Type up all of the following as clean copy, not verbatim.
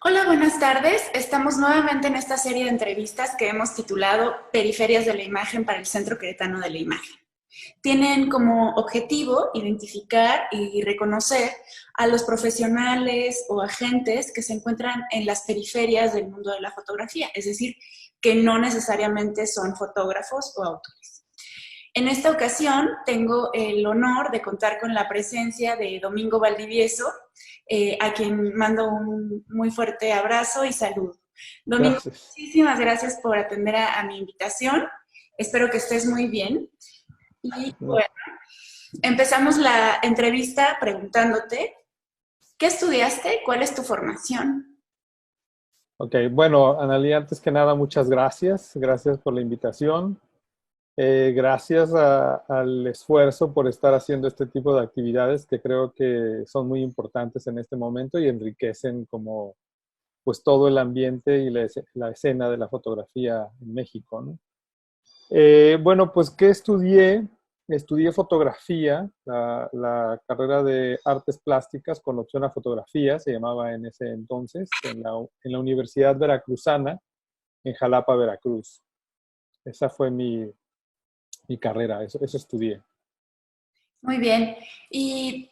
Hola, buenas tardes. Estamos nuevamente en esta serie de entrevistas que hemos titulado Periferias de la Imagen para el Centro Queretano de la Imagen. Tienen como objetivo identificar y reconocer a los profesionales o agentes que se encuentran en las periferias del mundo de la fotografía, es decir, que no necesariamente son fotógrafos o autores. En esta ocasión tengo el honor de contar con la presencia de Domingo Valdivieso, a quien mando un muy fuerte abrazo y saludo. Domingo, Gracias. muchísimas gracias por atender a mi invitación. Espero que estés muy bien. Y No. bueno, empezamos la entrevista preguntándote, ¿qué estudiaste? ¿Cuál es tu formación? Ok, bueno, Analí, antes que nada, muchas gracias. Gracias por la invitación. Gracias al esfuerzo por estar haciendo este tipo de actividades que creo que son muy importantes en este momento y enriquecen como pues todo el ambiente y la escena de la fotografía en México, ¿no? Bueno, pues, ¿qué estudié? Estudié fotografía, la carrera de artes plásticas con opción a fotografía, se llamaba en ese entonces, en la Universidad Veracruzana, en Jalapa, Veracruz. Esa fue mi carrera, eso estudié. Muy bien. Y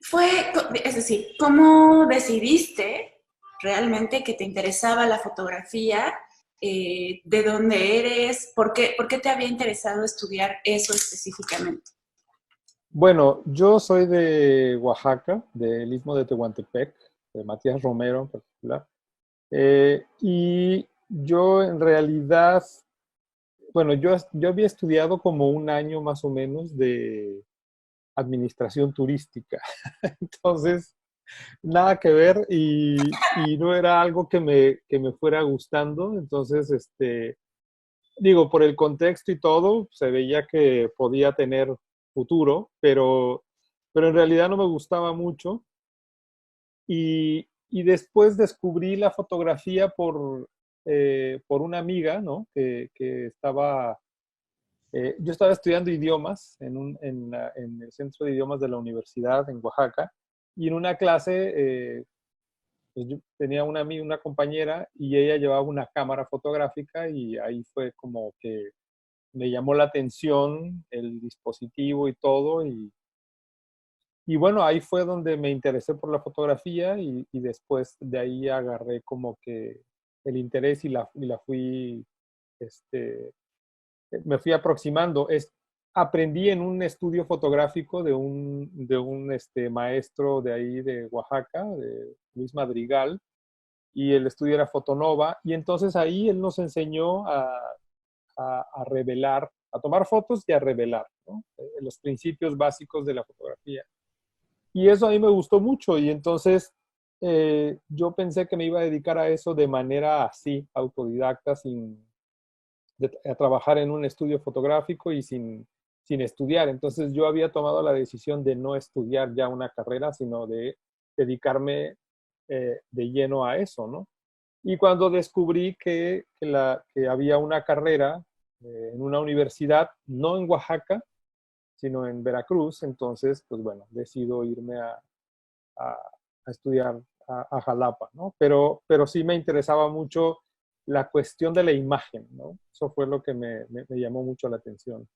fue, es decir, ¿cómo decidiste realmente que te interesaba la fotografía? ¿De dónde eres? ¿Por qué te había interesado estudiar eso específicamente? Bueno, yo soy de Oaxaca, del Istmo de Tehuantepec, de Matías Romero en particular. Y yo en realidad, bueno, yo había estudiado como un año más o menos de administración turística. Entonces, nada que ver y no era algo que me fuera gustando. Entonces, digo, por el contexto y todo, se veía que podía tener futuro, pero en realidad no me gustaba mucho. Y después descubrí la fotografía por una amiga, ¿no? Que estaba yo estaba estudiando idiomas en el Centro de Idiomas de la Universidad en Oaxaca y en una clase pues yo tenía una compañera y ella llevaba una cámara fotográfica y ahí fue como que me llamó la atención el dispositivo y todo y bueno, ahí fue donde me interesé por la fotografía y después de ahí agarré como que el interés y la fui este, me fui aproximando. Aprendí en un estudio fotográfico de un maestro de ahí de Oaxaca, de Luis Madrigal, y el estudio era Fotonova, y entonces ahí él nos enseñó a revelar, a tomar fotos y a revelar, ¿no? Los principios básicos de la fotografía. Y eso a mí me gustó mucho, y entonces yo pensé que me iba a dedicar a eso de manera así, autodidacta, a trabajar en un estudio fotográfico y sin estudiar. Entonces yo había tomado la decisión de no estudiar ya una carrera, sino de dedicarme de lleno a eso, ¿no? Y cuando descubrí que había una carrera en una universidad, no en Oaxaca, sino en Veracruz, entonces, pues bueno, decido irme a estudiar a Jalapa, ¿no? Pero sí me interesaba mucho la cuestión de la imagen, ¿no? Eso fue lo que me llamó mucho la atención.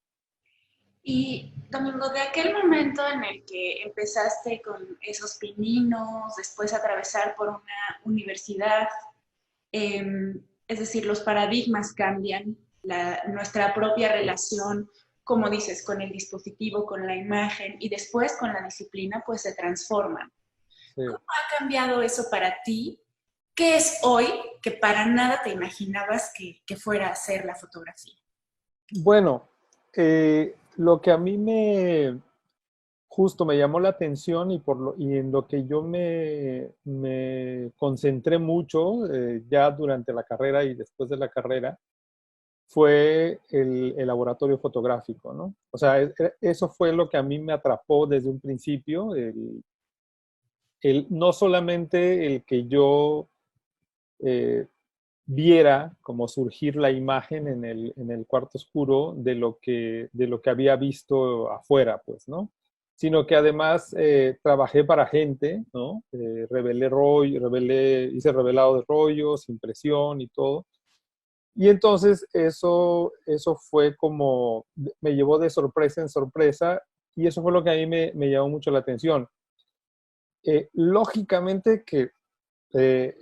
Y Domingo, de aquel momento en el que empezaste con esos pininos, después atravesar por una universidad, es decir, los paradigmas cambian, nuestra propia relación, como dices, con el dispositivo, con la imagen y después con la disciplina, pues se transforman. Sí. ¿Cómo ha cambiado eso para ti? ¿Qué es hoy que para nada te imaginabas que fuera a ser la fotografía? Bueno, lo que a mí justo me llamó la atención y en lo que yo me concentré mucho ya durante la carrera y después de la carrera fue el laboratorio fotográfico, ¿no? O sea, eso fue lo que a mí me atrapó desde un principio, no solamente el que yo eh, viera como surgir la imagen en el cuarto oscuro de lo que había visto afuera, pues, ¿no? sino que además trabajé para gente, ¿no? Hice revelado de rollos, impresión y todo. Y entonces eso fue como, me llevó de sorpresa en sorpresa, y eso fue lo que a mí me llamó mucho la atención. Lógicamente que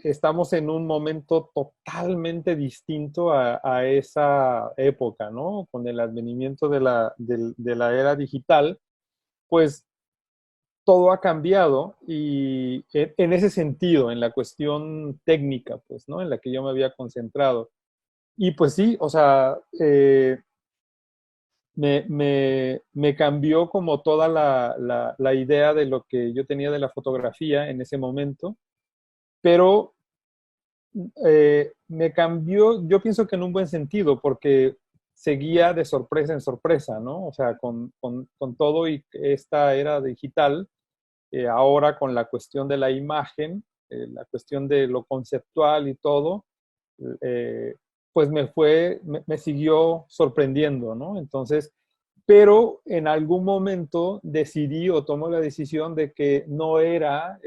estamos en un momento totalmente distinto a esa época, ¿no? Con el advenimiento de la era digital, pues todo ha cambiado, y en ese sentido, en la cuestión técnica, pues, ¿no? En la que yo me había concentrado. Y pues sí, o sea, me cambió como toda la idea de lo que yo tenía de la fotografía en ese momento, pero me cambió, yo pienso que en un buen sentido, porque seguía de sorpresa en sorpresa, ¿no? O sea, con todo y esta era digital, ahora con la cuestión de la imagen, la cuestión de lo conceptual y todo, eh, pues me siguió sorprendiendo, ¿no? Entonces, pero en algún momento decidí o tomé la decisión de que no era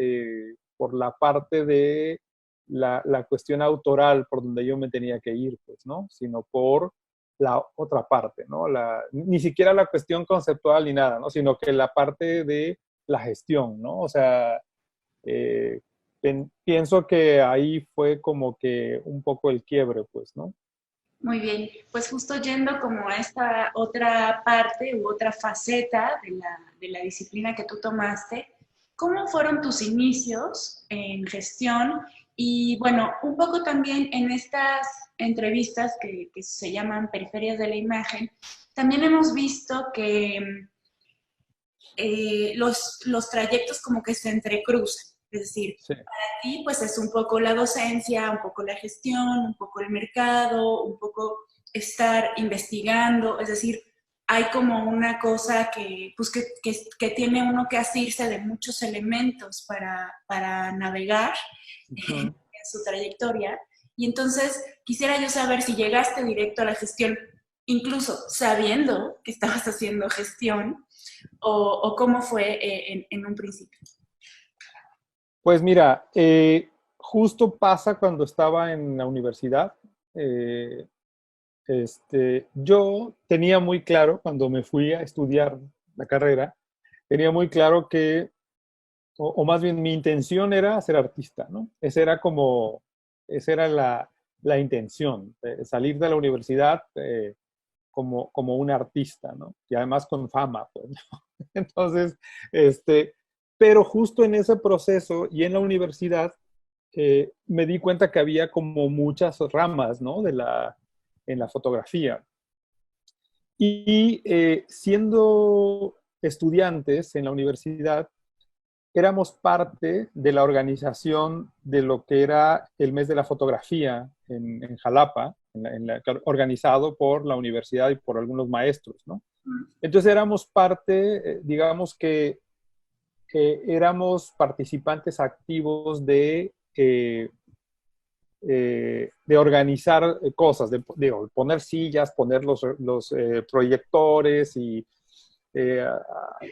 por la parte de la cuestión autoral por donde yo me tenía que ir, pues, ¿no? Sino por la otra parte, ¿no? Ni siquiera la cuestión conceptual ni nada, ¿no? Sino que la parte de la gestión, ¿no? O sea, eh, pienso que ahí fue como que un poco el quiebre, pues, ¿no? Muy bien, pues justo yendo como a esta otra parte u otra faceta de la disciplina que tú tomaste, ¿cómo fueron tus inicios en gestión? Y bueno, un poco también en estas entrevistas que se llaman periferias de la imagen, también hemos visto que los trayectos como que se entrecruzan. Es decir, Sí. para ti pues es un poco la docencia, un poco la gestión, un poco el mercado, un poco estar investigando. Es decir, hay como una cosa que, pues que tiene uno que asirse de muchos elementos para navegar Ujú. en su trayectoria. Y entonces quisiera yo saber si llegaste directo a la gestión, incluso sabiendo que estabas haciendo gestión, o cómo fue en un principio. Pues mira, justo pasa cuando estaba en la universidad. eh, yo tenía muy claro, cuando me fui a estudiar la carrera, tenía muy claro que, o más bien mi intención era ser artista, ¿no? Esa era la intención, salir de la universidad como un artista, ¿no? Y además con fama, pues, ¿no? Entonces, pero justo en ese proceso y en la universidad, me di cuenta que había como muchas ramas, ¿no? En la fotografía. Y siendo estudiantes en la universidad, éramos parte de la organización de lo que era el mes de la fotografía en Jalapa, organizado por la universidad y por algunos maestros, ¿no? Entonces éramos parte, digamos que éramos participantes activos de organizar cosas, de poner sillas, poner los proyectores y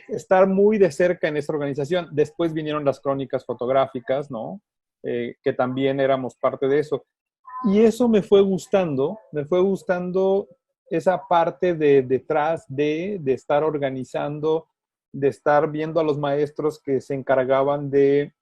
estar muy de cerca en esta organización. Después vinieron las crónicas fotográficas, ¿no? Que también éramos parte de eso. Y eso me fue gustando esa parte de detrás de estar organizando, de estar viendo a los maestros que se encargaban de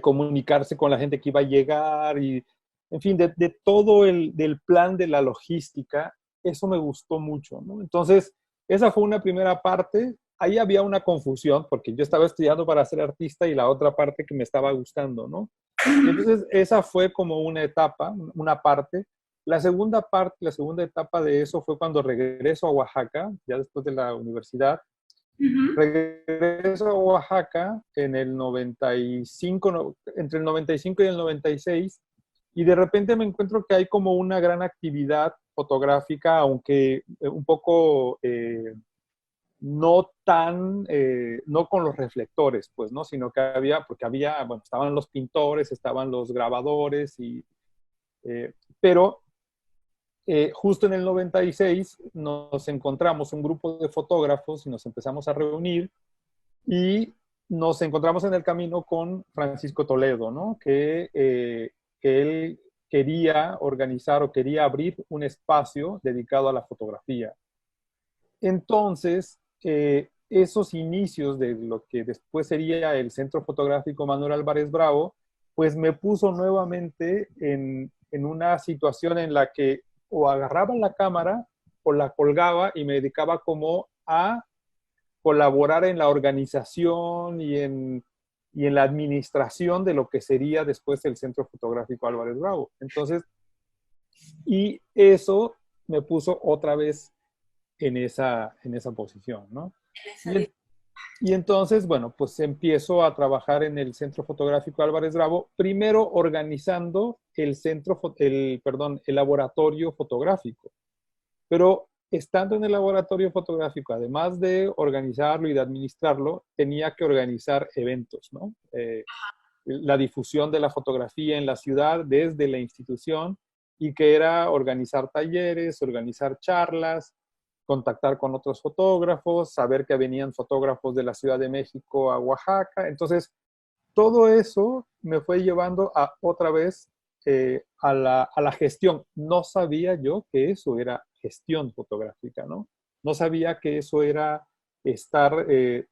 comunicarse con la gente que iba a llegar y, en fin, de todo del plan de la logística. Eso me gustó mucho, ¿no? Entonces, esa fue una primera parte. Ahí había una confusión porque yo estaba estudiando para ser artista y la otra parte que me estaba gustando, ¿no? Y entonces esa fue como una etapa, una parte. La segunda etapa de eso fue cuando regreso a Oaxaca, ya después de la universidad. Uh-huh. Regreso a Oaxaca en el 95, entre el 95 y el 96, y de repente me encuentro que hay como una gran actividad fotográfica, aunque un poco no con los reflectores, pues, ¿no? Sino que porque había, bueno, estaban los pintores, estaban los grabadores, pero justo en el 96 nos encontramos un grupo de fotógrafos y nos empezamos a reunir y nos encontramos en el camino con Francisco Toledo, ¿no? Que él quería organizar o quería abrir un espacio dedicado a la fotografía. Entonces, esos inicios de lo que después sería el Centro Fotográfico Manuel Álvarez Bravo, pues me puso nuevamente en una situación en la que o agarraba la cámara o la colgaba y me dedicaba como a colaborar en la organización y en la administración de lo que sería después el Centro Fotográfico Álvarez Bravo. Entonces, y eso me puso otra vez en esa posición, ¿no? Y, y entonces, bueno, pues empiezo a trabajar en el Centro Fotográfico Álvarez Bravo, primero organizando el laboratorio fotográfico. Pero estando en el laboratorio fotográfico, además de organizarlo y de administrarlo, tenía que organizar eventos, ¿no? La difusión de la fotografía en la ciudad desde la institución y que era organizar talleres, organizar charlas, contactar con otros fotógrafos, saber que venían fotógrafos de la Ciudad de México a Oaxaca. Entonces, todo eso me fue llevando a otra vez a la gestión. No sabía yo que eso era gestión fotográfica, ¿no? No sabía que eso era estar,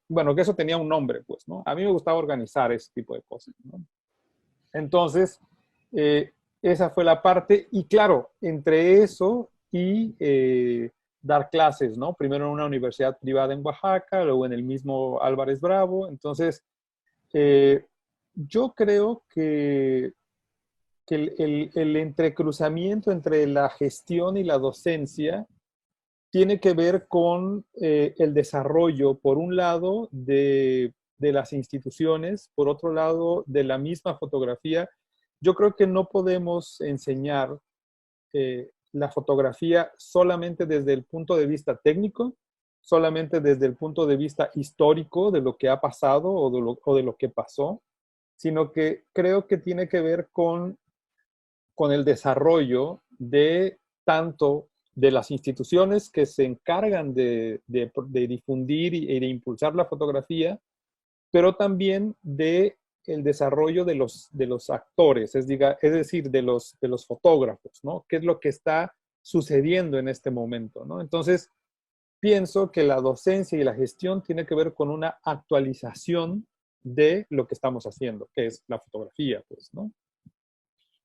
bueno, que eso tenía un nombre, pues, ¿no? A mí me gustaba organizar ese tipo de cosas, ¿no? Entonces, esa fue la parte, y claro, entre eso y dar clases, ¿no? Primero en una universidad privada en Oaxaca, luego en el mismo Álvarez Bravo. Entonces, yo creo que el entrecruzamiento entre la gestión y la docencia tiene que ver con el desarrollo, por un lado, de las instituciones, por otro lado, de la misma fotografía. Yo creo que no podemos enseñar la fotografía solamente desde el punto de vista técnico, solamente desde el punto de vista histórico de lo que ha pasado o de lo que pasó, sino que creo que tiene que ver con el desarrollo de tanto de las instituciones que se encargan de difundir y de impulsar la fotografía, pero también de el desarrollo de los actores, es decir, de los fotógrafos, ¿no? ¿Qué es lo que está sucediendo en este momento, ¿no? Entonces, pienso que la docencia y la gestión tiene que ver con una actualización de lo que estamos haciendo, que es la fotografía, pues, ¿no?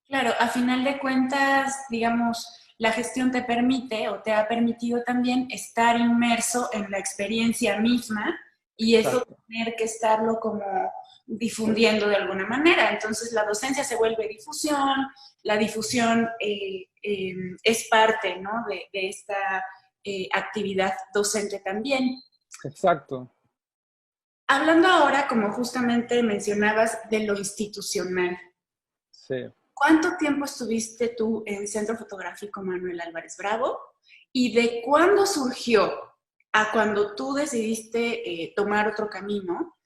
Claro, a final de cuentas, digamos, la gestión te permite o te ha permitido también estar inmerso en la experiencia misma y eso Exacto. tener que estarlo como difundiendo de alguna manera. Entonces la docencia se vuelve difusión, la difusión es parte, ¿no? de esta actividad docente también. Exacto. Hablando ahora, como justamente mencionabas, de lo institucional. Sí. ¿Cuánto tiempo estuviste tú en Centro Fotográfico Manuel Álvarez Bravo? ¿Y de cuándo surgió a cuando tú decidiste tomar otro camino?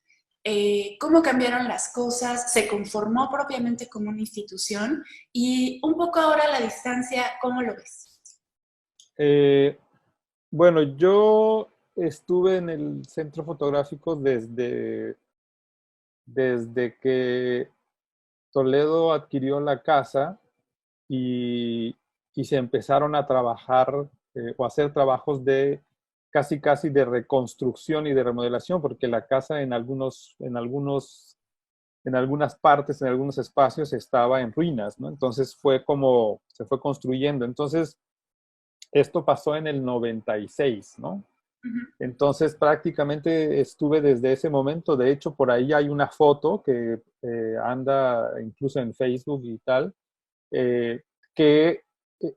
¿Cómo cambiaron las cosas? ¿Se conformó propiamente como una institución? Y un poco ahora a la distancia, ¿cómo lo ves? Eh, bueno, yo estuve en el centro fotográfico desde que Toledo adquirió la casa y, y se empezaron a trabajar o a hacer trabajos de casi de reconstrucción y de remodelación, porque la casa en algunas partes, en algunos espacios estaba en ruinas, ¿no? Entonces fue como se fue construyendo. Entonces, esto pasó en el 96, ¿no? Entonces prácticamente estuve desde ese momento. De hecho, por ahí hay una foto que anda incluso en Facebook y tal, eh, que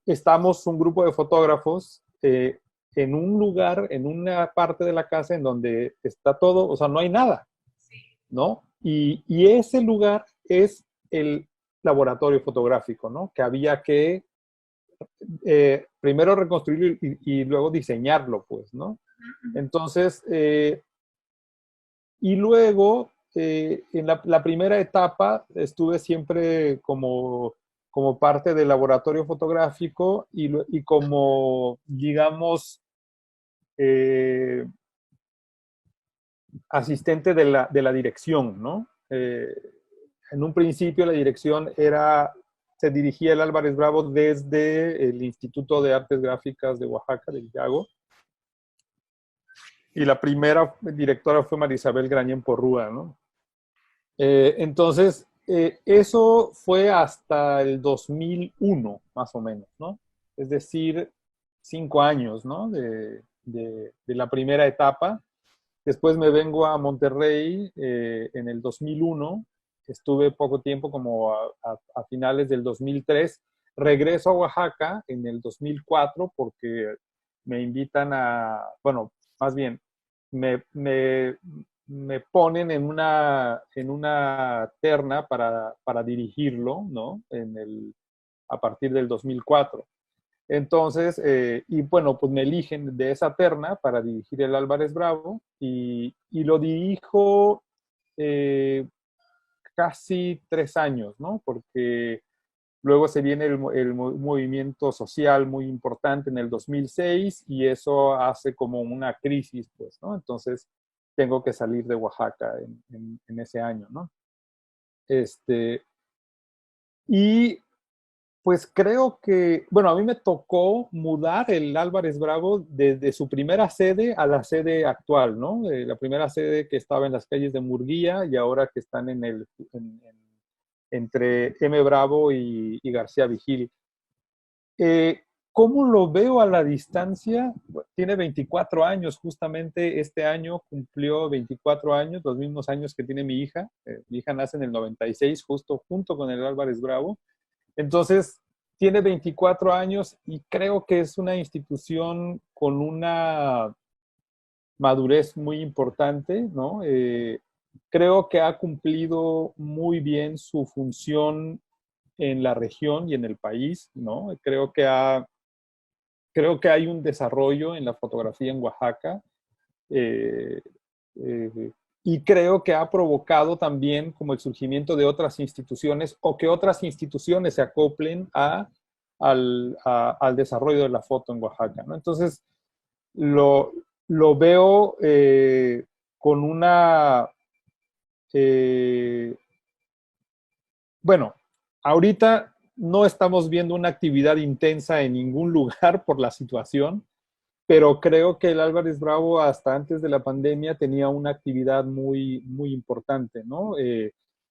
estamos un grupo de fotógrafos en un lugar, en una parte de la casa en donde está todo, o sea, no hay nada, ¿no? Y ese lugar es el laboratorio fotográfico, ¿no? Que había que primero reconstruirlo y luego diseñarlo, pues, ¿no? Entonces, y luego, en la primera etapa, estuve siempre como como parte del laboratorio fotográfico y como, digamos, eh, asistente de la dirección, ¿no? En un principio la dirección se dirigía el Álvarez Bravo desde el Instituto de Artes Gráficas de Oaxaca, del Yago, y la primera directora fue Marisabel Grañén Porrúa, ¿no? Entonces, eso fue hasta el 2001, más o menos, ¿no? Es decir, 5 años, ¿no? De la primera etapa. Después me vengo a Monterrey en el 2001. Estuve poco tiempo, como a finales del 2003. Regreso a Oaxaca en el 2004 porque me invitan bueno, más bien, me, me, me ponen en una terna para dirigirlo, ¿no? A partir del 2004. Entonces, y bueno, pues me eligen de esa terna para dirigir el Álvarez Bravo y lo dirijo casi 3 años, ¿no? Porque luego se viene el movimiento social muy importante en el 2006 y eso hace como una crisis, pues, ¿no? Entonces tengo que salir de Oaxaca en ese año, ¿no? Y pues creo que, bueno, a mí me tocó mudar el Álvarez Bravo desde su primera sede a la sede actual, ¿no? La primera sede que estaba en las calles de Murguía y ahora que están entre M. Bravo y García Vigil. Eh, ¿Cómo lo veo a la distancia? Tiene 24 años, justamente este año cumplió 24 años, los mismos años que tiene mi hija. Mi hija nace en el 96, justo junto con el Álvarez Bravo. Entonces, tiene 24 años y creo que es una institución con una madurez muy importante, ¿no? Creo que ha cumplido muy bien su función en la región y en el país, ¿no? Creo que hay un desarrollo en la fotografía en Oaxaca eh, eh, y creo que ha provocado también como el surgimiento de otras instituciones o que otras instituciones se acoplen al desarrollo de la foto en Oaxaca, ¿no? Entonces, lo, lo veo con una... Eh, bueno, ahorita no estamos viendo una actividad intensa en ningún lugar por la situación, pero creo que el Álvarez Bravo hasta antes de la pandemia tenía una actividad muy, muy importante, ¿no?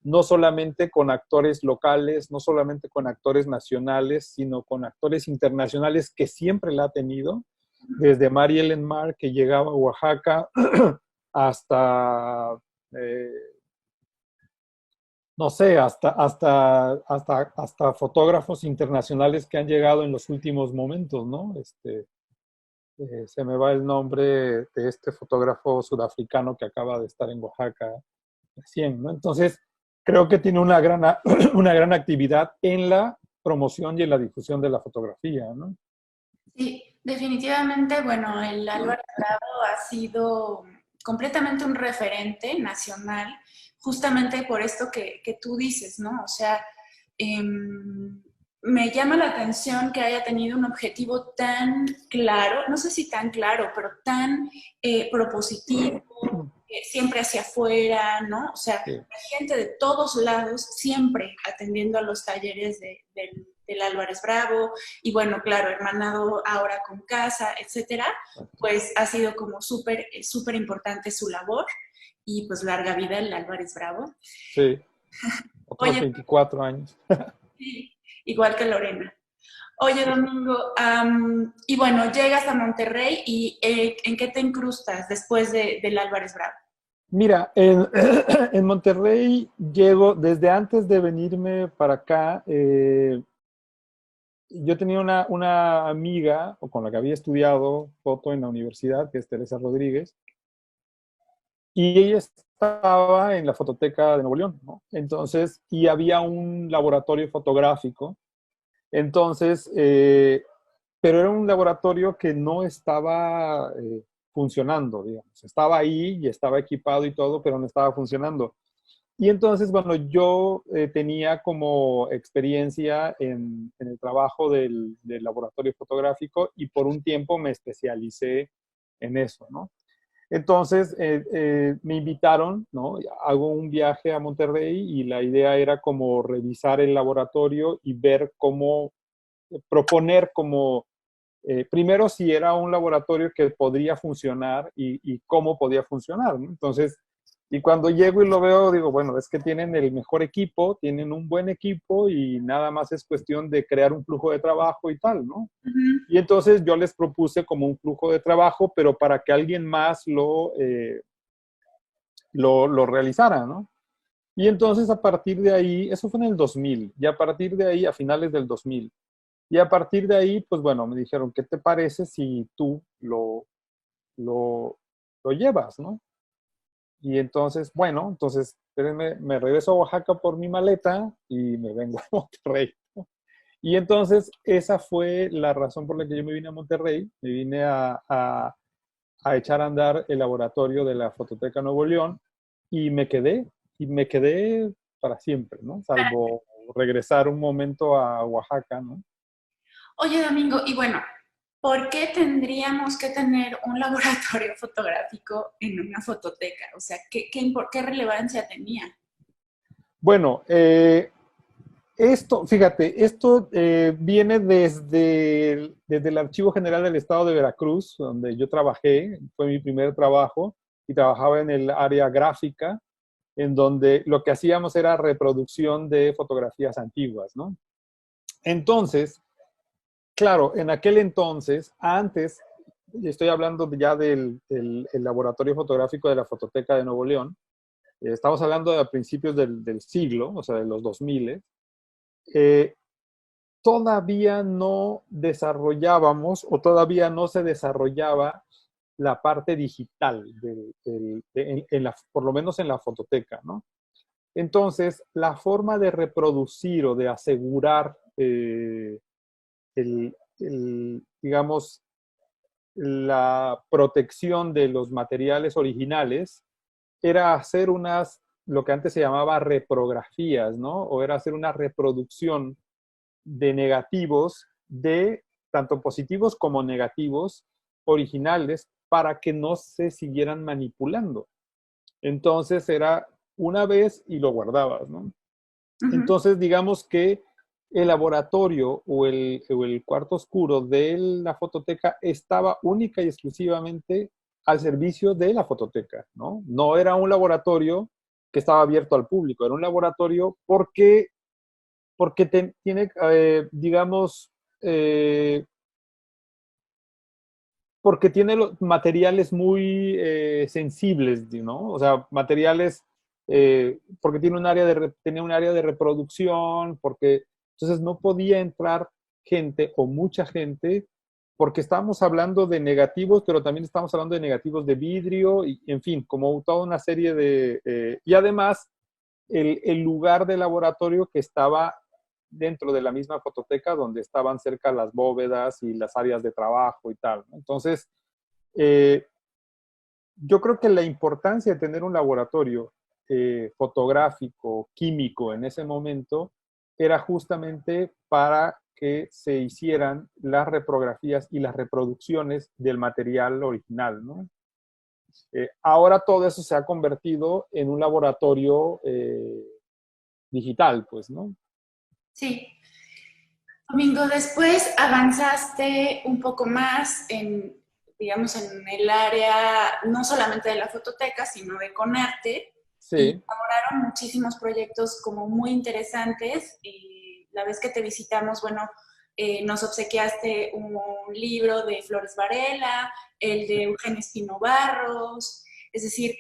No solamente con actores locales, no solamente con actores nacionales, sino con actores internacionales que siempre la ha tenido, desde Mary Ellen Mar, que llegaba a Oaxaca, hasta, eh, no sé, hasta fotógrafos internacionales que han llegado en los últimos momentos, ¿no? Se me va el nombre de este fotógrafo sudafricano que acaba de estar en Oaxaca recién, ¿no? Entonces, creo que tiene una gran, una gran actividad en la promoción y en la difusión de la fotografía, ¿no? Sí, definitivamente, bueno, el Álvaro Bravo ha sido completamente un referente nacional, justamente por esto que tú dices, ¿no? O sea, me llama la atención que haya tenido un objetivo tan claro, no sé si tan claro, pero tan propositivo, siempre hacia afuera, ¿no? O sea, Sí, gente de todos lados, siempre atendiendo a los talleres del Álvarez Bravo, y bueno, claro, hermanado ahora con casa, etcétera, pues ha sido como súper importante su labor, y pues larga vida el Álvarez Bravo. sí, otros Oye, 24 años. igual que Lorena. Oye, Domingo, y bueno, llegas a Monterrey y ¿en qué te incrustas después del Álvarez Bravo? Mira, en Monterrey llego, desde antes de venirme para acá, yo tenía una amiga con la que había estudiado foto en la universidad, que es Teresa Rodríguez, y ella estaba en la fototeca de Nuevo León, ¿no? Entonces, y había un laboratorio fotográfico. Entonces, pero era un laboratorio que no estaba funcionando, digamos. Estaba ahí y estaba equipado y todo, pero no estaba funcionando. Y entonces, bueno, yo tenía como experiencia en el trabajo del laboratorio fotográfico y por un tiempo me especialicé en eso, ¿no? Entonces me invitaron, ¿no? Hago un viaje a Monterrey y la idea era como revisar el laboratorio y ver cómo, proponer como, primero si era un laboratorio que podría funcionar y cómo podía funcionar, ¿no? Entonces, y cuando llego y lo veo, digo, bueno, es que tienen el mejor equipo, tienen un buen equipo y nada más es cuestión de crear un flujo de trabajo y tal, ¿no? Ujú. Y entonces yo les propuse como un flujo de trabajo, pero para que alguien más lo realizara, ¿no? Y entonces a partir de ahí, eso fue en el 2000, y a partir de ahí, a finales del 2000, y a partir de ahí, pues bueno, me dijeron, ¿qué te parece si tú lo, lo llevas, ¿no? Y entonces, bueno, entonces me regreso a Oaxaca por mi maleta y me vengo a Monterrey. Y entonces esa fue la razón por la que yo me vine a Monterrey. Me vine a echar a andar el laboratorio de la Fototeca Nuevo León y me quedé para siempre, ¿no? Salvo regresar un momento a Oaxaca, ¿no? Oye, Domingo, y bueno, ¿por qué tendríamos que tener un laboratorio fotográfico en una fototeca? O sea, ¿qué relevancia tenía? Bueno, esto, fíjate, esto viene desde el Archivo General del Estado de Veracruz, donde yo trabajé, fue mi primer trabajo, y trabajaba en el área gráfica, en donde lo que hacíamos era reproducción de fotografías antiguas, ¿no? Entonces, claro, en aquel entonces, antes, estoy hablando ya el laboratorio fotográfico de la Fototeca de Nuevo León, estamos hablando de a principios del siglo, o sea, de los 2000, eh, todavía no desarrollábamos o todavía no se desarrollaba la parte digital, por lo menos en la fototeca, ¿no? Entonces, la forma de reproducir o de asegurar digamos, la protección de los materiales originales era hacer lo que antes se llamaba reprografías, ¿no? O era hacer una reproducción de negativos, de tanto positivos como negativos originales, para que no se siguieran manipulando. Entonces era una vez y lo guardabas, ¿no? Ujú. Entonces digamos que el laboratorio o el cuarto oscuro de la fototeca estaba única y exclusivamente al servicio de la fototeca, ¿no? No era un laboratorio que estaba abierto al público, era un laboratorio porque tiene, digamos, eh, porque tiene los materiales muy sensibles, ¿no? O sea, materiales, porque tiene tenía un área de reproducción, porque entonces no podía entrar gente o mucha gente, porque estábamos hablando de negativos, pero también estamos hablando de negativos de vidrio, y en fin, como toda una serie y además, el lugar de laboratorio que estaba dentro de la misma fototeca donde estaban cerca las bóvedas y las áreas de trabajo y tal, ¿no? Entonces, eh, yo creo que la importancia de tener un laboratorio fotográfico, químico en ese momento, era justamente para que se hicieran las reprografías y las reproducciones del material original, ¿no? Ahora todo eso se ha convertido en un laboratorio digital, pues, ¿no? Sí. Domingo, después avanzaste un poco más digamos, en el área no solamente de la fototeca, sino de Conarte, y Sí, elaboraron muchísimos proyectos como muy interesantes. La vez que te visitamos, bueno, nos obsequiaste un libro de Flores Varela, el de Eugenio Espino Barros, es decir,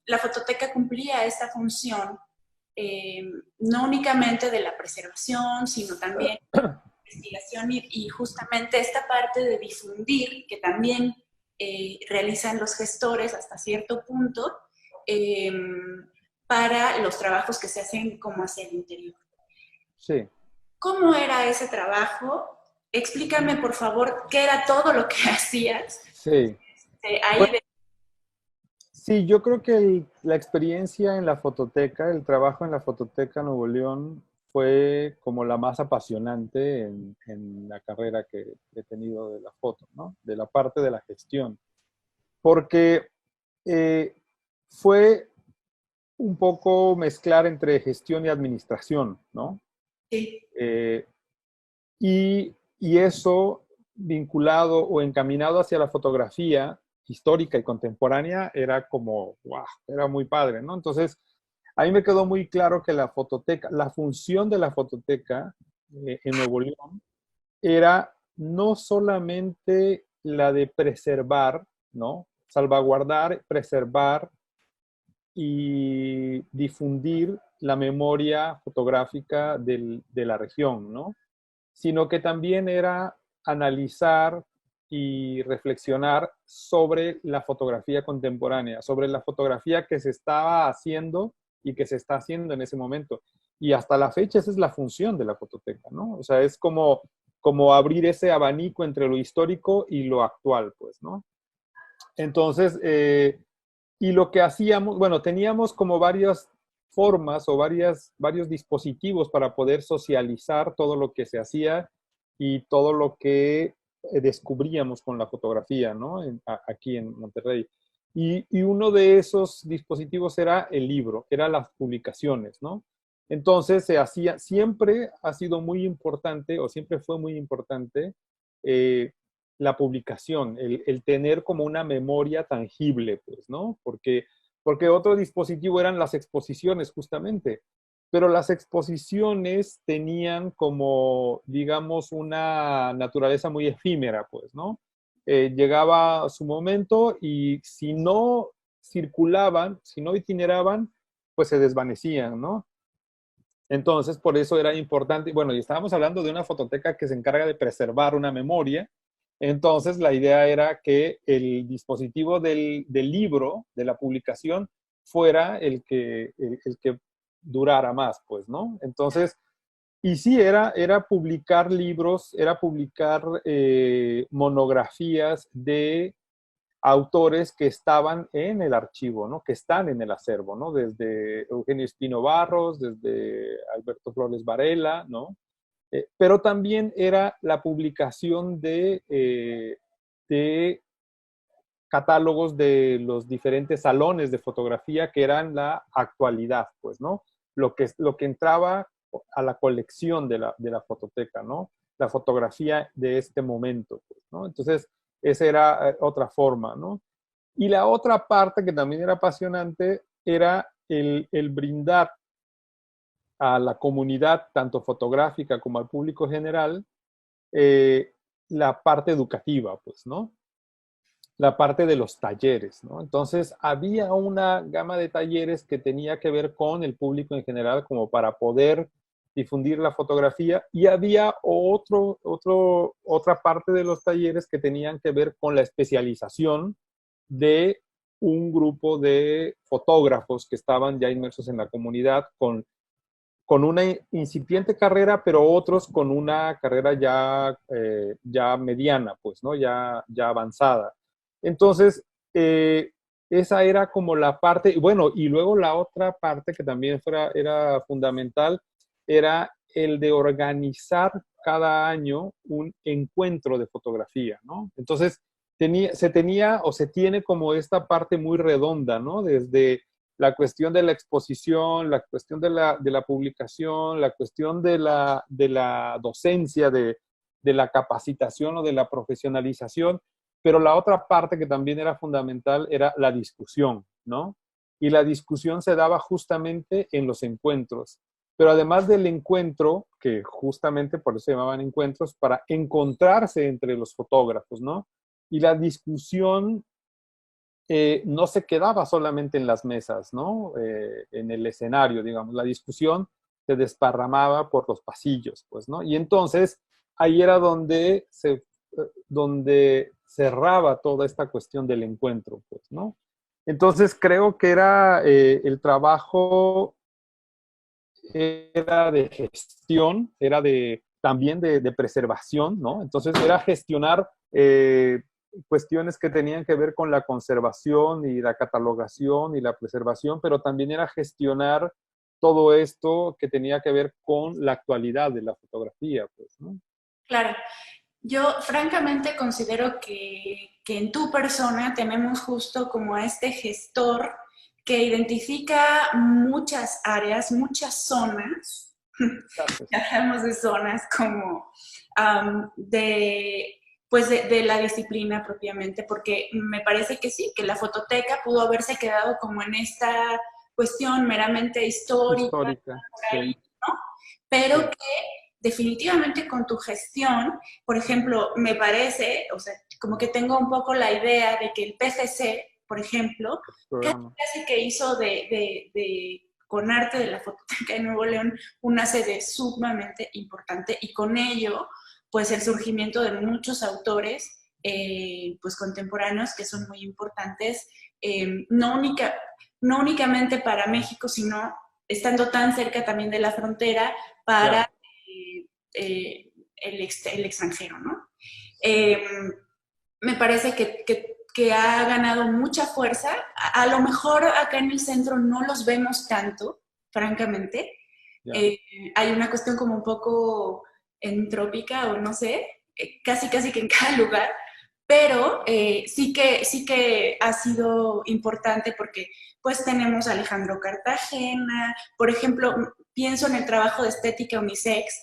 la fototeca cumplía esta función eh, no únicamente de la preservación, sino también investigación y justamente esta parte de difundir que también realizan los gestores hasta cierto punto eh, para los trabajos que se hacen como hacia el interior. sí, ¿Cómo era ese trabajo? Explícame, por favor, qué era todo lo que hacías. sí. Ahí Bueno, de... Sí, yo creo que la experiencia en la fototeca, el trabajo en la Fototeca Nuevo León fue como la más apasionante en la carrera que he tenido de la foto, ¿no? De la parte de la gestión. Porque eh, fue un poco mezclar entre gestión y administración, ¿no? Sí. Eh, y eso vinculado o encaminado hacia la fotografía histórica y contemporánea era como, wow, era muy padre, ¿no? Entonces, a mí me quedó muy claro que la fototeca, la función de la fototeca en Nuevo León era no solamente la de preservar, ¿no? Salvaguardar, preservar y difundir la memoria fotográfica de la región, ¿no? Sino que también era analizar y reflexionar sobre la fotografía contemporánea, sobre la fotografía que se estaba haciendo y que se está haciendo en ese momento. Y hasta la fecha esa es la función de la fototeca, ¿no? O sea, es como abrir ese abanico entre lo histórico y lo actual, pues, ¿no? Entonces, y lo que hacíamos, bueno, teníamos como varias formas o varios dispositivos para poder socializar todo lo que se hacía y todo lo que descubríamos con la fotografía, ¿no? Aquí en Monterrey. Y uno de esos dispositivos era el libro, eran las publicaciones, ¿no? Entonces se hacía, siempre ha sido muy importante o siempre fue muy importante eh, la publicación, el tener como una memoria tangible, pues, ¿no? Porque otro dispositivo eran las exposiciones, justamente. Pero las exposiciones tenían como, digamos, una naturaleza muy efímera, pues, ¿no? Llegaba su momento y si no circulaban, si no itineraban, pues se desvanecían, ¿no? Entonces, por eso era importante, bueno, y estábamos hablando de una fototeca que se encarga de preservar una memoria. Entonces, la idea era que el dispositivo del libro, de la publicación, fuera el que durara más, pues, ¿no? Entonces, y sí, era publicar libros, era publicar monografías de autores que estaban en el archivo, ¿no? Que están en el acervo, ¿no? Desde Eugenio Espino Barros, desde Alberto Flores Varela, ¿no? Pero también era la publicación de catálogos de los diferentes salones de fotografía que eran la actualidad, pues, ¿no? Lo que entraba a la colección de la fototeca, ¿no? La fotografía de este momento, pues, ¿no? Entonces, esa era otra forma, ¿no? Y la otra parte que también era apasionante era el brindar a la comunidad, tanto fotográfica como al público general, eh, la parte educativa, pues, ¿no? La parte de los talleres, ¿no? Entonces, había una gama de talleres que tenía que ver con el público en general, como para poder difundir la fotografía, y había otra parte de los talleres que tenían que ver con la especialización de un grupo de fotógrafos que estaban ya inmersos en la comunidad con una incipiente carrera, pero otros con una carrera ya mediana, pues, ¿no? Ya avanzada. Entonces, esa era como la parte, bueno, y luego la otra parte que también era fundamental, era el de organizar cada año un encuentro de fotografía, ¿no? Entonces, se tenía o se tiene como esta parte muy redonda, ¿no? Desde la cuestión de la exposición, la cuestión de la publicación, la cuestión de la docencia, de la capacitación o de la profesionalización, pero la otra parte que también era fundamental era la discusión, ¿no? Y la discusión se daba justamente en los encuentros. Pero además del encuentro, que justamente por eso se llamaban encuentros, para encontrarse entre los fotógrafos, ¿no? Y la discusión no se quedaba solamente en las mesas, ¿no? En el escenario, digamos, la discusión se desparramaba por los pasillos, pues, ¿no? Y entonces ahí era donde cerraba toda esta cuestión del encuentro, pues, ¿no? Entonces creo que era el trabajo era de gestión, también de preservación, ¿no? Entonces era gestionar cuestiones que tenían que ver con la conservación y la catalogación y la preservación, pero también era gestionar todo esto que tenía que ver con la actualidad de la fotografía, pues, ¿no? Claro. Yo francamente considero que en tu persona tenemos justo como a este gestor que identifica muchas áreas, muchas zonas. Gracias. Hablamos de zonas como pues de la disciplina propiamente, porque me parece que sí, que la fototeca pudo haberse quedado como en esta cuestión meramente histórica, Histórica, por sí, ahí, ¿no? Pero sí, que definitivamente con tu gestión, por ejemplo, me parece, o sea, como que tengo un poco la idea de que el PCC, por ejemplo, casi, programa. casi que hizo con arte de la Fototeca de Nuevo León una sede sumamente importante y con ello, pues el surgimiento de muchos autores pues contemporáneos que son muy importantes, no únicamente para México, sino estando tan cerca también de la frontera para Claro. el extranjero, ¿no? Eh, Me parece que ha ganado mucha fuerza. A lo mejor acá en el centro no los vemos tanto, francamente. Ya. Eh, Hay una cuestión como un poco entrópica o no sé, casi casi que en cada lugar, pero sí que ha sido importante porque pues tenemos a Alejandro Cartagena, por ejemplo, pienso en el trabajo de estética unisex,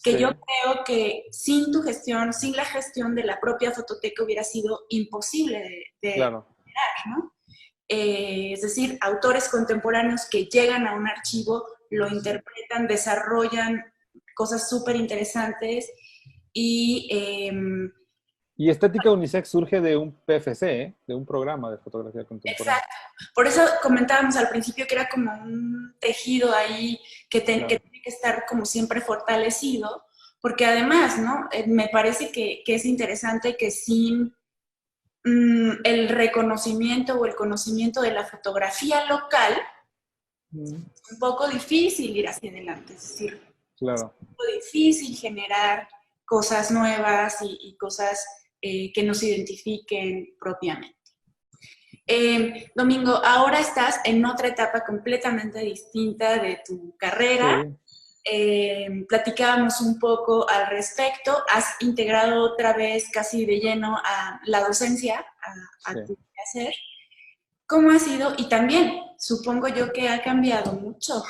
que yo Sí, creo que sin tu gestión, sin la gestión de la propia fototeca hubiera sido imposible de claro. ¿no? Es decir, autores contemporáneos que llegan a un archivo, lo interpretan, desarrollan cosas súper interesantes y Y Estética Unisex surge de un PFC, ¿eh? De un programa de fotografía contemporánea. exacto. Por eso comentábamos al principio que era como un tejido ahí que Claro. tiene que estar como siempre fortalecido, porque además, ¿no? Me parece que es interesante que sin el reconocimiento o el conocimiento de la fotografía local, Mm, es un poco difícil ir hacia adelante, es decir, es claro. un poco difícil generar cosas nuevas y cosas que nos identifiquen propiamente. Domingo, ahora estás en otra etapa completamente distinta de tu carrera. Sí, Platicábamos un poco al respecto. Has integrado otra vez casi de lleno a la docencia, a sí. tu hacer. ¿Cómo ha sido? Y también supongo yo que ha cambiado mucho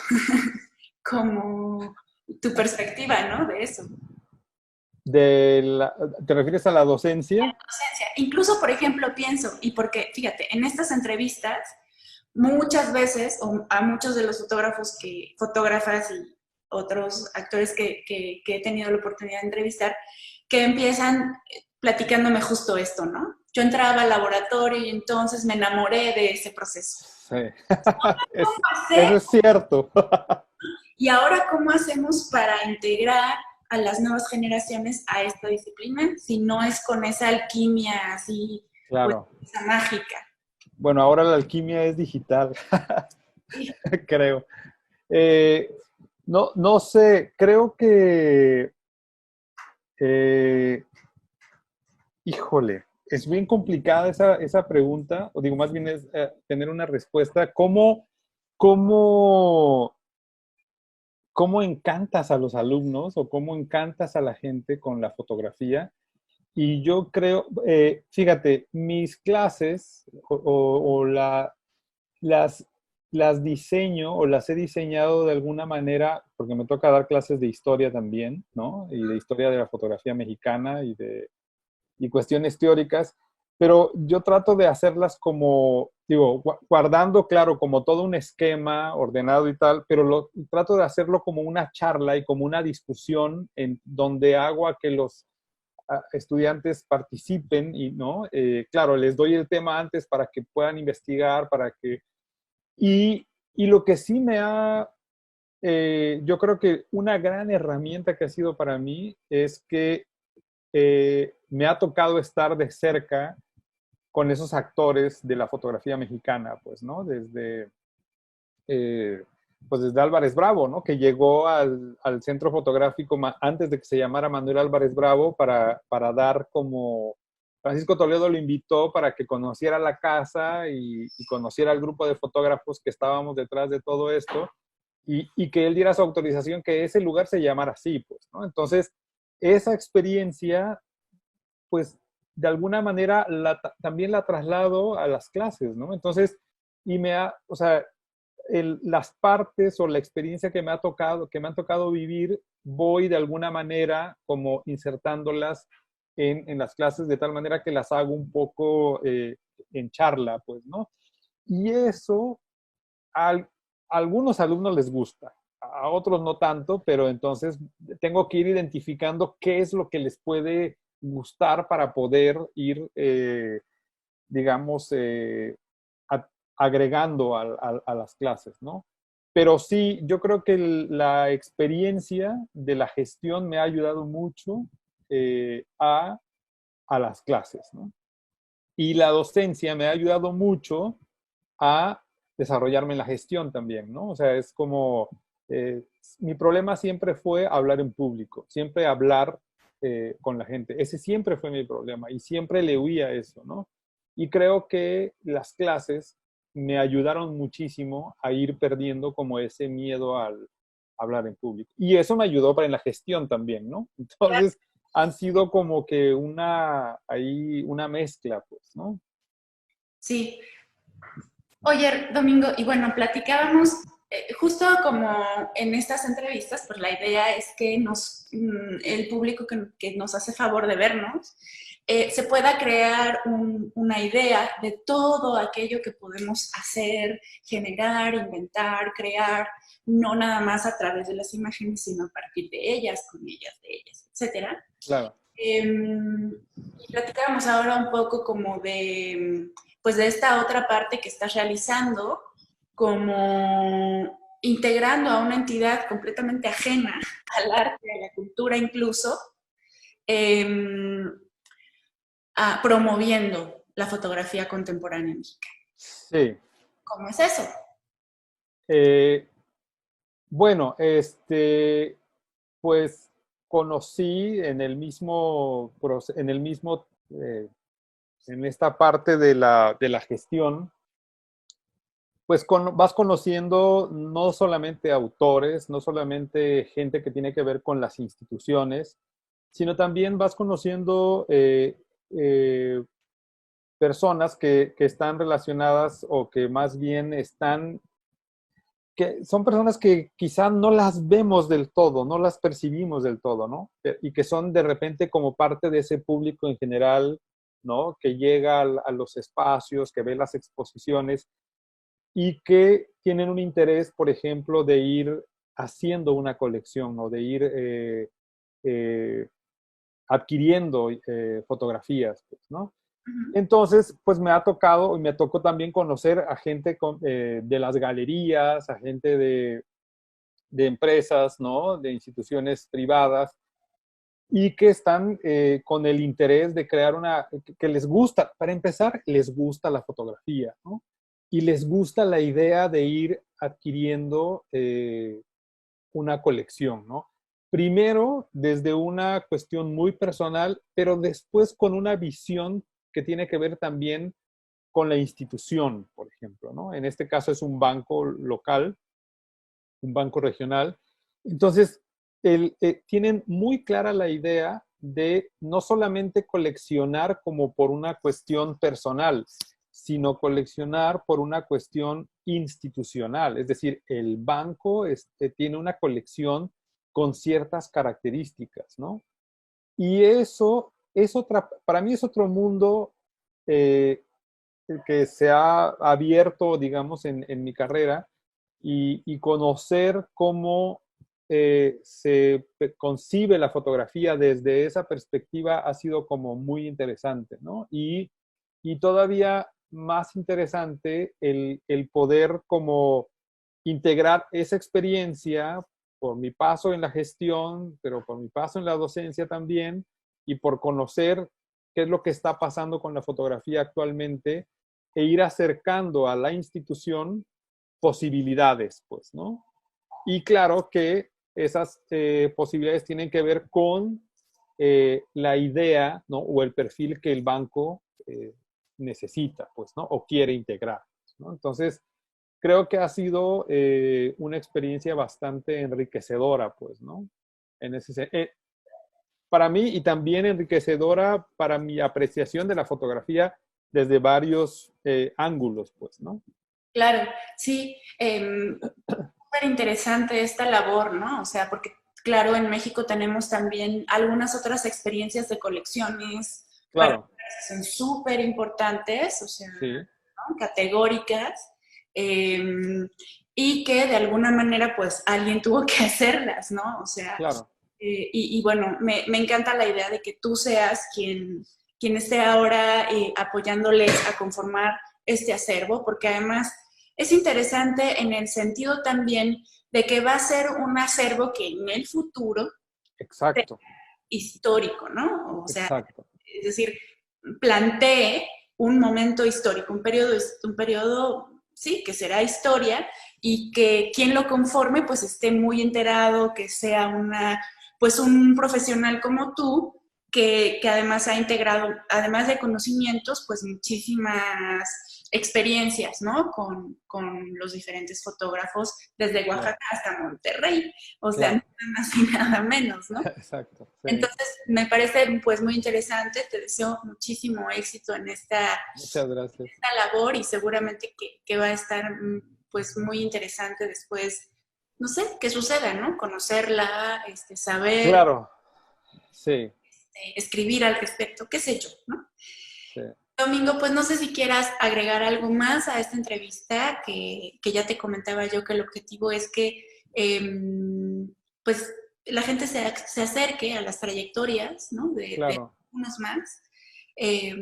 como tu perspectiva, ¿no? De eso. ¿Te refieres a la docencia? Docencia. Incluso, por ejemplo, pienso, y porque, fíjate, en estas entrevistas, muchas veces, o a muchos de los fotógrafas y otros actores que he tenido la oportunidad de entrevistar, que empiezan platicándome justo esto, ¿no? Yo entraba al laboratorio y entonces me enamoré de ese proceso. Sí. ¿Cómo Eso hacer? es cierto. Y ahora, ¿cómo hacemos para integrar a las nuevas generaciones a esta disciplina si no es con esa alquimia así, pues, Claro. esa mágica? Bueno, ahora la alquimia es digital, Sí. creo. Eh, no, no sé, creo que, eh, híjole, es bien complicada esa pregunta, o digo, más bien es tener una respuesta. Cómo, ¿Cómo encantas a los alumnos o cómo encantas a la gente con la fotografía? Y yo creo, fíjate, mis clases las, las diseño o las he diseñado de alguna manera, porque me toca dar clases de historia también, ¿no? Y de historia de la fotografía mexicana y cuestiones teóricas, pero yo trato de hacerlas como, digo, guardando, claro, como todo un esquema ordenado y tal, pero trato de hacerlo como una charla y como una discusión en donde hago a que los estudiantes participen y, ¿no? Claro, les doy el tema antes para que puedan investigar, para que... Y lo que sí yo creo que una gran herramienta que ha sido para mí es que me ha tocado estar de cerca con esos actores de la fotografía mexicana, pues, ¿no? Eh, pues desde Álvarez Bravo, ¿no? Que llegó al centro fotográfico antes de que se llamara Manuel Álvarez Bravo para dar como Francisco Toledo lo invitó para que conociera la casa y conociera al grupo de fotógrafos que estábamos detrás de todo esto y que él diera su autorización que ese lugar se llamara así, pues, ¿no? Entonces, esa experiencia, pues, de alguna manera también la traslado a las clases, ¿no? Entonces, o sea, las partes o la experiencia que me han tocado vivir, voy de alguna manera como insertándolas en las clases de tal manera que las hago un poco en charla, pues, ¿no? Y eso a algunos alumnos les gusta, a otros no tanto, pero entonces tengo que ir identificando qué es lo que les puede gustar para poder ir, digamos, agregando a las clases, ¿no? Pero sí, yo creo que la experiencia de la gestión me ha ayudado mucho a las clases, ¿no? Y la docencia me ha ayudado mucho a desarrollarme en la gestión también, ¿no? O sea, es como, mi problema siempre fue hablar en público, siempre hablar con la gente. Ese siempre fue mi problema y siempre le huía a eso, ¿no? Y creo que las clases me ayudaron muchísimo a ir perdiendo como ese miedo al hablar en público. Y eso me ayudó para en la gestión también, ¿no? Entonces, han sido como que una mezcla, pues, ¿no? Sí. Oye, Domingo, y bueno, platicábamos, justo como en estas entrevistas, pues la idea es que el público que nos hace favor de vernos, se pueda crear una idea de todo aquello que podemos hacer, generar, inventar, crear, no nada más a través de las imágenes, sino a partir de ellas, con ellas, de ellas, etcétera. Claro. Platicábamos ahora un poco como de, pues de esta otra parte que estás realizando, como integrando a una entidad completamente ajena al arte, a la cultura incluso, eh, promoviendo la fotografía contemporánea mexicana. Sí. ¿Cómo es eso? Eh, bueno, pues conocí en esta parte de la gestión, pues vas conociendo no solamente autores, no solamente gente que tiene que ver con las instituciones, sino también vas conociendo eh, personas que están relacionadas o que más bien que son personas que quizá no las vemos del todo, no las percibimos del todo, ¿no? Y que son de repente como parte de ese público en general, ¿no? Que llega a los espacios, que ve las exposiciones y que tienen un interés, por ejemplo, de ir haciendo una colección o de ir eh, adquiriendo fotografías, pues, ¿no? Entonces, pues me ha tocado y me tocó también conocer a gente de las galerías, a gente de empresas, ¿no? De instituciones privadas y que están con el interés de crear que les gusta, para empezar, les gusta la fotografía, ¿no? Y les gusta la idea de ir adquiriendo una colección, ¿no? Primero desde una cuestión muy personal, pero después con una visión que tiene que ver también con la institución, por ejemplo, ¿no? En este caso es un banco local, un banco regional. Entonces, tienen muy clara la idea de no solamente coleccionar como por una cuestión personal, sino coleccionar por una cuestión institucional. Es decir, el banco tiene una colección con ciertas características, ¿no? Y eso es para mí es otro mundo eh, que se ha abierto, digamos, en mi carrera y conocer cómo se concibe la fotografía desde esa perspectiva ha sido como muy interesante, ¿no? Y todavía más interesante el poder como integrar esa experiencia por mi paso en la gestión, pero por mi paso en la docencia también, y por conocer qué es lo que está pasando con la fotografía actualmente, e ir acercando a la institución posibilidades, pues, ¿no? Y claro que esas posibilidades tienen que ver con la idea, ¿no? O el perfil que el banco necesita, pues, ¿no? O quiere integrar, ¿no? Entonces, creo que ha sido una experiencia bastante enriquecedora, pues, ¿no? En ese, para mí y también enriquecedora para mi apreciación de la fotografía desde varios ángulos, pues, ¿no? Claro, sí, súper interesante esta labor, ¿no? O sea, porque claro, en México tenemos también algunas otras experiencias de colecciones Claro, que son súper importantes, o sea, sí, ¿no? Categóricas, eh, y que de alguna manera pues alguien tuvo que hacerlas, ¿no? O sea, claro, y bueno, me encanta la idea de que tú seas quien esté ahora apoyándoles a conformar este acervo, porque además es interesante en el sentido también de que va a ser un acervo que en el futuro sea exacto, histórico, ¿no? O sea, exacto. es decir, plantee un momento histórico, un periodo, sí, que será historia y que quien lo conforme pues esté muy enterado, que sea pues un profesional como tú, que además ha integrado, además de conocimientos, pues muchísimas experiencias, ¿no? Con los diferentes fotógrafos desde Claro, Oaxaca hasta Monterrey, o sea, nada claro, más y nada menos, ¿no? exacto, sí. Entonces, me parece pues muy interesante, te deseo muchísimo éxito en Muchas gracias. esta labor y seguramente que va a estar pues muy interesante después, no sé, qué suceda, ¿no? Conocerla, saber, Claro, sí, escribir al respecto, qué sé yo, ¿no? sí. Domingo, pues no sé si quieras agregar algo más a esta entrevista, que ya te comentaba yo que el objetivo es que pues la gente se acerque a las trayectorias, ¿no? De Claro, unos más. Eh,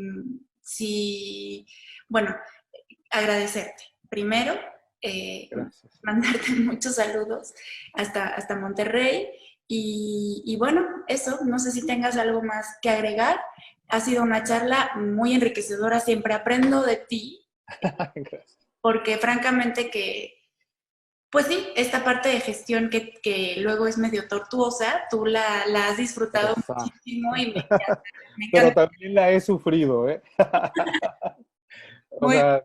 si, bueno, agradecerte. Primero, eh, gracias. mandarte muchos saludos hasta Monterrey. Y bueno, eso, no sé si tengas algo más que agregar. Ha sido una charla muy enriquecedora, siempre aprendo de ti, Gracias. porque francamente pues sí, esta parte de gestión que luego es medio tortuosa, tú la has disfrutado Esa. muchísimo y me Pero encanta. también la he sufrido, ¿eh? O Muy, sea,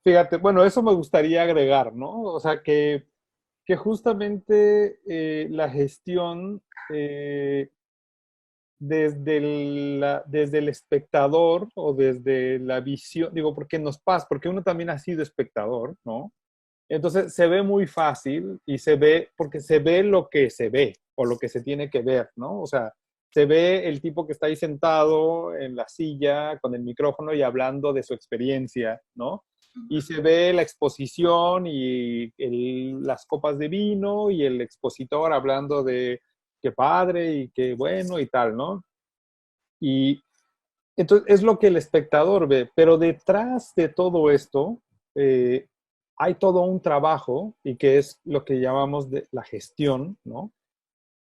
fíjate, bueno, eso me gustaría agregar, ¿no? O sea, que justamente la gestión desde el espectador o desde la visión, digo, porque nos pasa, porque uno también ha sido espectador, ¿no? Entonces se ve muy fácil y se ve, porque se ve lo que se ve o lo que se tiene que ver, ¿no? O sea, se ve el tipo que está ahí sentado en la silla con el micrófono y hablando de su experiencia, ¿no? Y se ve la exposición y las copas de vino y el expositor hablando de qué padre y qué bueno y tal, ¿no? Y entonces es lo que el espectador ve, pero detrás de todo esto eh, hay todo un trabajo y que es lo que llamamos de la gestión, ¿no?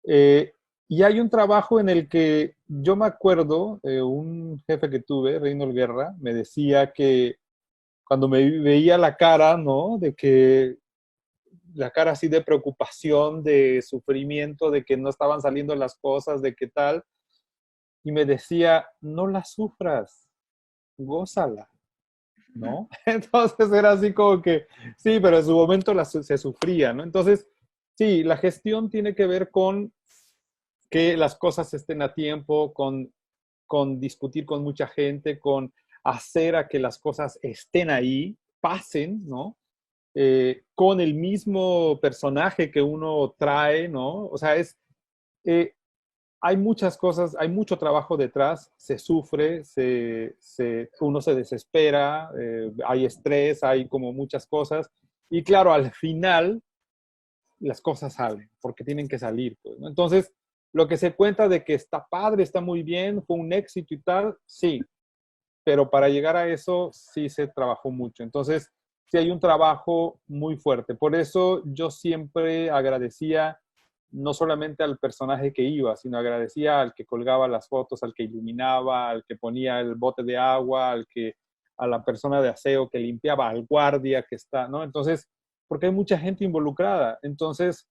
Eh, y hay un trabajo en el que yo me acuerdo, un jefe que tuve, Reynold Guerra, me decía que cuando me veía la cara, ¿no? De que la cara así de preocupación, de sufrimiento, de que no estaban saliendo las cosas, de qué tal, y me decía, no la sufras, gózala, ¿no? Entonces era así como que, sí, pero en su momento se sufría, ¿no? Entonces, sí, la gestión tiene que ver con que las cosas estén a tiempo, con discutir con mucha gente, con hacer a que las cosas estén ahí, pasen, ¿no? Con el mismo personaje que uno trae, ¿no? O sea, eh, hay muchas cosas, hay mucho trabajo detrás, se sufre, uno se desespera, hay estrés, hay como muchas cosas. Y claro, al final las cosas salen, porque tienen que salir. Pues, ¿no? Entonces, lo que se cuenta de que está padre, está muy bien, fue un éxito y tal, sí, pero para llegar a eso sí se trabajó mucho. Entonces, sí hay un trabajo muy fuerte. Por eso yo siempre agradecía no solamente al personaje que iba, sino agradecía al que colgaba las fotos, al que iluminaba, al que ponía el bote de agua, a la persona de aseo que limpiaba, al guardia que está, ¿no? Entonces, porque hay mucha gente involucrada. Entonces,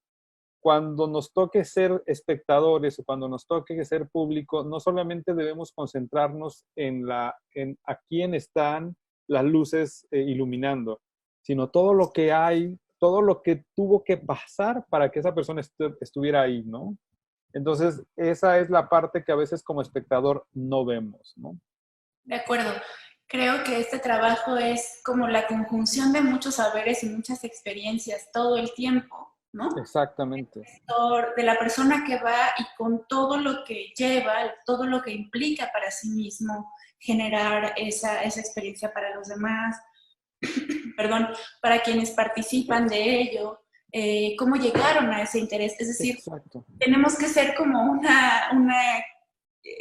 cuando nos toque ser espectadores o cuando nos toque ser público, no solamente debemos concentrarnos en a quién están las luces iluminando, sino todo lo que hay, todo lo que tuvo que pasar para que esa persona estuviera ahí, ¿no? Entonces, esa es la parte que a veces como espectador no vemos, ¿no? De acuerdo. Creo que este trabajo es como la conjunción de muchos saberes y muchas experiencias todo el tiempo, ¿no? Exactamente. De la persona que va y con todo lo que lleva, todo lo que implica para sí mismo generar esa experiencia para los demás, perdón, para quienes participan de ello, cómo llegaron a ese interés. Es decir, Exacto. tenemos que ser como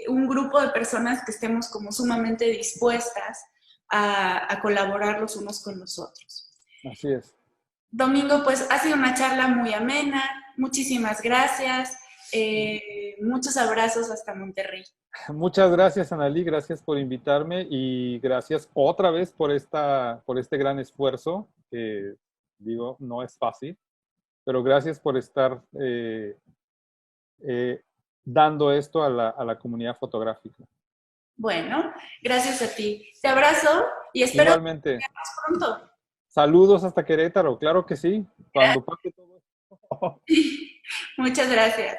un grupo de personas que estemos como sumamente dispuestas a colaborar los unos con los otros. Así es. Domingo, pues ha sido una charla muy amena. Muchísimas gracias. Muchos abrazos hasta Monterrey. Muchas gracias, Analí, gracias por invitarme y gracias otra vez por este gran esfuerzo, que digo, no es fácil, pero gracias por estar eh, dando esto a la comunidad fotográfica. Bueno, gracias a ti. Te abrazo y espero que nos Igualmente, veamos pronto. saludos hasta Querétaro, claro que sí, cuando pase todo esto. Muchas gracias.